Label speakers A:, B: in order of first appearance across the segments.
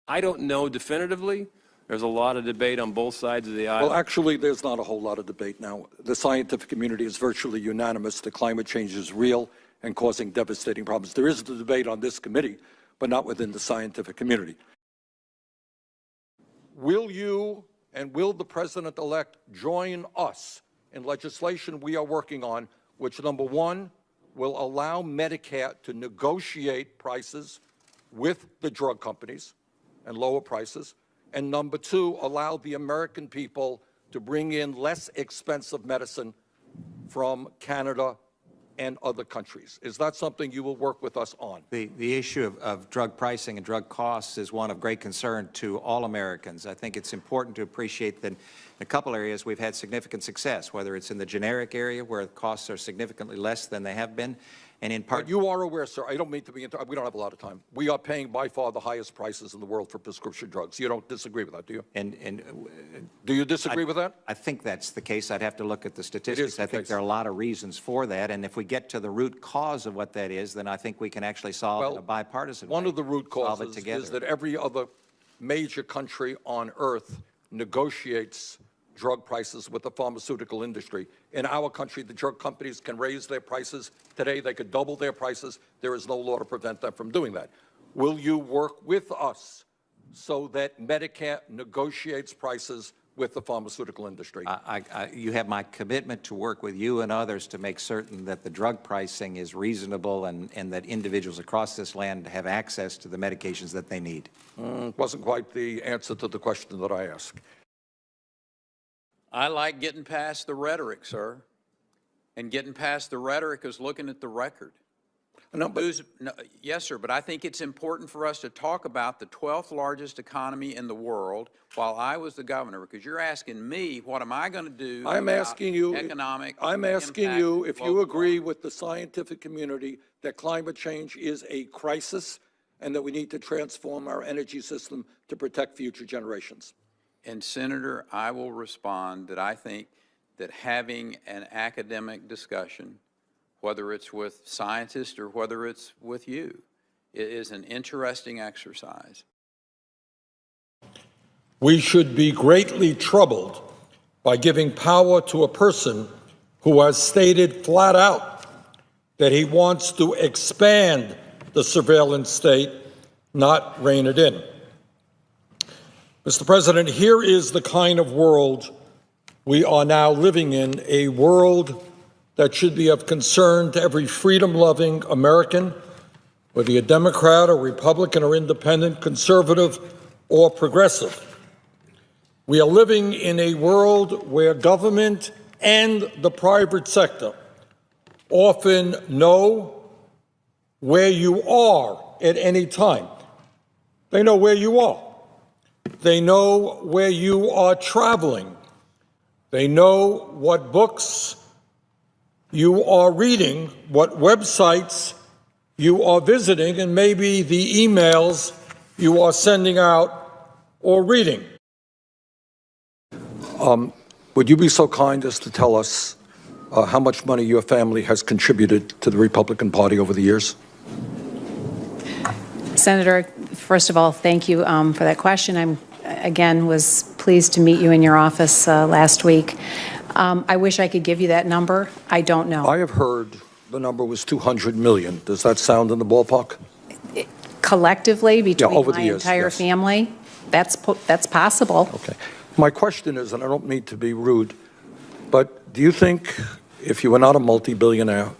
A: I don't know definitively. There's a lot of debate on both sides of the aisle.
B: Well, actually, there's not a whole lot of debate now. The scientific community is virtually unanimous that climate change is real and causing devastating problems. There is the debate on this committee, but not within the scientific community. Will you and will the president-elect join us in legislation we are working on, which, number one, will allow Medicare to negotiate prices with the drug companies and lower prices, and number two, allow the American people to bring in less expensive medicine from Canada and other countries? Is that something you will work with us on?
C: The issue of drug pricing and drug costs is one of great concern to all Americans. I think it's important to appreciate that in a couple areas we've had significant success, whether it's in the generic area where the costs are significantly less than they have been, and in part—
B: But you are aware, sir, I don't mean to be, we don't have a lot of time. We are paying by far the highest prices in the world for prescription drugs. You don't disagree with that, do you? Do you disagree with that?
C: I think that's the case. I'd have to look at the statistics. I think there are a lot of reasons for that, and if we get to the root cause of what that is, then I think we can actually solve it in a bipartisan way.
B: One of the root causes is that every other major country on earth negotiates drug prices with the pharmaceutical industry. In our country, the drug companies can raise their prices. Today, they could double their prices. There is no law to prevent them from doing that. Will you work with us so that Medicare negotiates prices with the pharmaceutical industry?
C: You have my commitment to work with you and others to make certain that the drug pricing is reasonable and that individuals across this land have access to the medications that they need.
B: Wasn't quite the answer to the question that I asked.
D: I like getting past the rhetoric, sir. And getting past the rhetoric is looking at the record.
B: No,
D: Yes, sir, but I think it's important for us to talk about the 12th largest economy in the world while I was the governor, because you're asking me, what am I going to do
B: I'm asking you,
D: economic
B: I'm asking
D: impact
B: you
D: of
B: if you
D: global
B: agree
D: warming?
B: with the scientific community that climate change is a crisis and that we need to transform our energy system to protect future generations.
D: And Senator, I will respond that I think that having an academic discussion, whether it's with scientists or whether it's with you, it is an interesting exercise.
B: We should be greatly troubled by giving power to a person who has stated flat out that he wants to expand the surveillance state, not rein it in. Mr. President, here is the kind of world we are now living in, a world that should be of concern to every freedom-loving American, whether you're Democrat or Republican or independent, conservative or progressive. We are living in a world where government and the private sector often know where you are at any time. They know where you are. They know where you are traveling. They know what books you are reading, what websites you are visiting, and maybe the emails you are sending out or reading. Would you be so kind as to tell us how much money your family has contributed to the Republican Party over the years?
E: Senator, first of all, thank you for that question. Again, was pleased to meet you in your office last week. I wish I could give you that number. I don't know.
B: I have heard the number was $200 million. Does that sound in the ballpark?
E: Collectively, between
B: over
E: my
B: the years,
E: entire
B: yes.
E: family, that's possible.
B: Okay. My question is, and I don't mean to be rude, but do you think if you were not a multi-billionaire,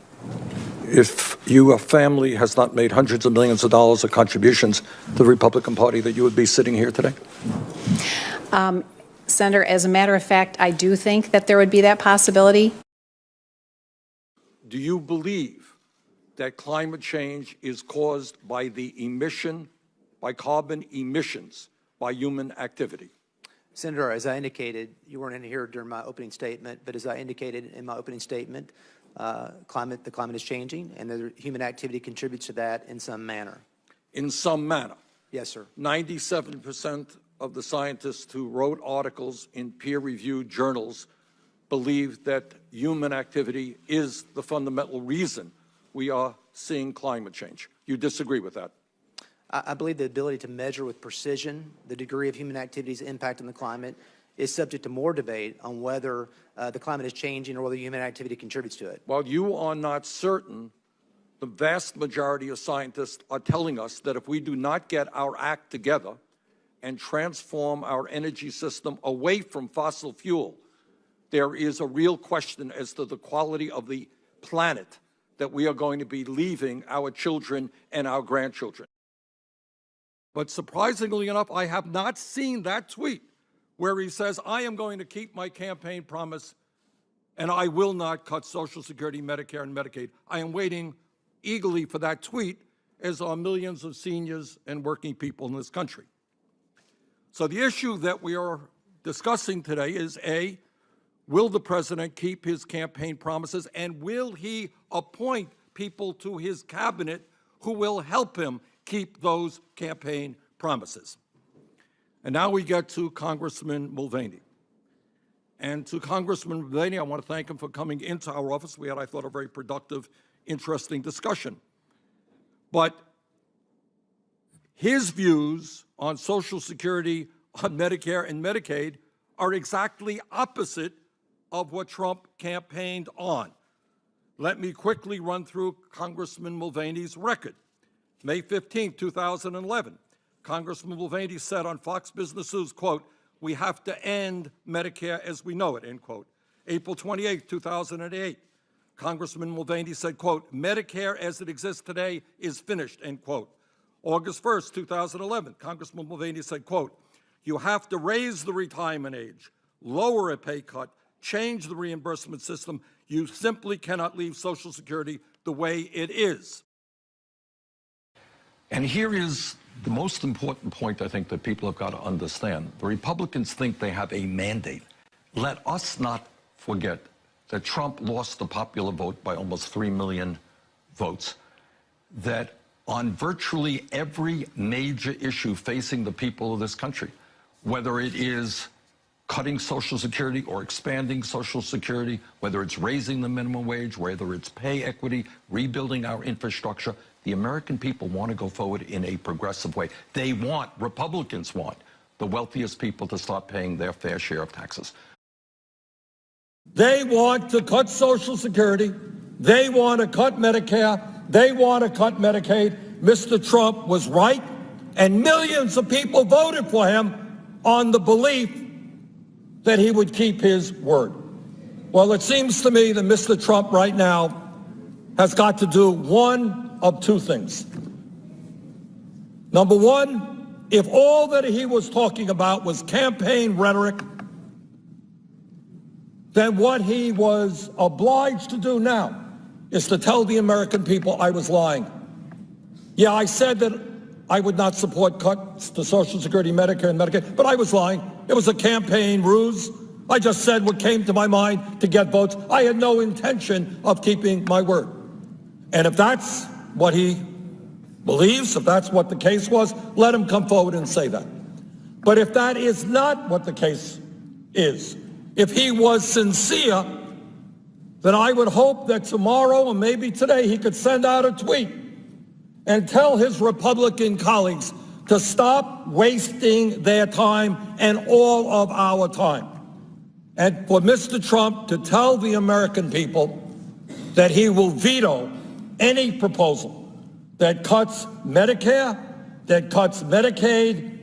B: if your family has not made hundreds of millions of dollars of contributions to the Republican Party, that you would be sitting here today?
E: Senator, as a matter of fact, I do think that there would be that possibility.
B: Do you believe that climate change is caused by the emission, by carbon emissions, by human activity?
F: Senator, as I indicated, you weren't in here during my opening statement, but as I indicated in my opening statement, the climate is changing, and the human activity contributes to that in some manner.
B: In some manner?
F: Yes, sir.
B: 97% of the scientists who wrote articles in peer-reviewed journals believe that human activity is the fundamental reason we are seeing climate change. You disagree with that?
F: I believe the ability to measure with precision the degree of human activity's impact on the climate is subject to more debate on whether the climate is changing or whether human activity contributes to it.
B: While you are not certain, the vast majority of scientists are telling us that if we do not get our act together and transform our energy system away from fossil fuel, there is a real question as to the quality of the planet that we are going to be leaving our children and our grandchildren. But surprisingly enough, I have not seen that tweet where he says, I am going to keep my campaign promise and I will not cut Social Security, Medicare, and Medicaid. I am waiting eagerly for that tweet, as are millions of seniors and working people in this country. So the issue that we are discussing today is, A, will the president keep his campaign promises, and will he appoint people to his cabinet who will help him keep those campaign promises? And now we get to Congressman Mulvaney. And to Congressman Mulvaney, I want to thank him for coming into our office. We had, I thought, a very productive, interesting discussion. But his views on Social Security, on Medicare and Medicaid are exactly opposite of what Trump campaigned on. Let me quickly run through Congressman Mulvaney's record. May 15, 2011, Congressman Mulvaney said on Fox Business News, quote, "We have to end Medicare as we know it," end quote. April 28, 2008, Congressman Mulvaney said, quote, "Medicare as it exists today is finished," end quote. August 1st, 2011, Congressman Mulvaney said, quote, "You have to raise the retirement age, lower a pay cut, change the reimbursement system. You simply cannot leave Social Security the way it is."
G: And here is the most important point I think that people have got to understand. The Republicans think they have a mandate. Let us not forget that Trump lost the popular vote by almost 3 million votes, that on virtually every major issue facing the people of this country, whether it is cutting Social Security or expanding Social Security, whether it's raising the minimum wage, whether it's pay equity, rebuilding our infrastructure, the American people want to go forward in a progressive way. They want, Republicans want, the wealthiest people to start paying their fair share of taxes.
B: They want to cut Social Security. They want to cut Medicare. They want to cut Medicaid. Mr. Trump was right, and millions of people voted for him on the belief that he would keep his word. Well, it seems to me that Mr. Trump right now has got to do one of two things. Number one, if all that he was talking about was campaign rhetoric, then what he was obliged to do now is to tell the American people I was lying. Yeah, I said that I would not support cuts to Social Security, Medicare, and Medicaid, but I was lying. It was a campaign ruse. I just said what came to my mind to get votes. I had no intention of keeping my word. And if that's what he believes, if that's what the case was, let him come forward and say that. But if that is not what the case is, if he was sincere, then I would hope that tomorrow or maybe today he could send out a tweet and tell his Republican colleagues to stop wasting their time and all of our time. And for Mr. Trump to tell the American people that he will veto any proposal that cuts Medicare, that cuts Medicaid,